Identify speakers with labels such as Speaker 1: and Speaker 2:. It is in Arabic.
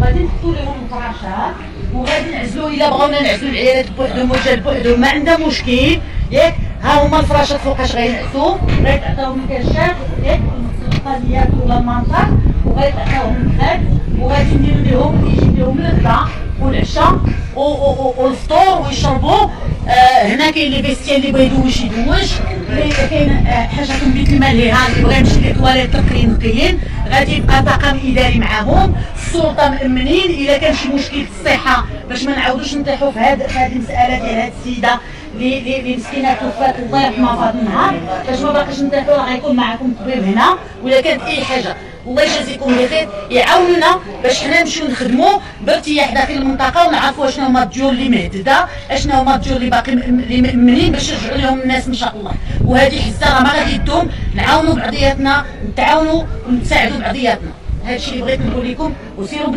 Speaker 1: وغادي نحطوا لهم الفراشات وغادي نعزلوا الا بغاونا نعزلوا العيالات بوحدهم وجال بوحدهم ما عندها مشكل ياك. ها هما الفراشات فوقاش غينعسوا غيتعطاوهم كاشات ياك القضيات ولا المنطق وغيتعطاوهم الحاد وغادي نديروا لهم يجي لهم الغداء والعشاء والفطور ويشربوا. هنا كاين لي فيستيان اللي بغا يدوش يدوش، كاين حاجات من بيت المال هي اللي بغا يمشي للطواليت نقيين غادي يبقى طاقم اداري معاهم، السلطه مامنين الا كان شي مشكل في الصحه باش ما نعاودوش نطيحوا في هذه المساله ديال هذه السيده اللي مسكينه توفات الله يرحمها في هذا النهار، باش ما باقيش نطيحوا راه غيكون معكم الطبيب هنا ولا كانت اي حاجه الله يجازيكم بخير يعاونونا باش حنا نمشيو نخدموا بارتياح داخل المنطقه ونعرفوا اشنو هما الديور اللي مهدده، اشنو هما الديور اللي باقي اللي مأمنين باش يرجعوا لهم الناس ان شاء الله. وهذه حصه راه ما غادي تدوم، نعاونوا بعضياتنا نتعاونوا ونساعدوا بعضياتنا. هذا الشيء اللي بغيت نقول لكم وسيروا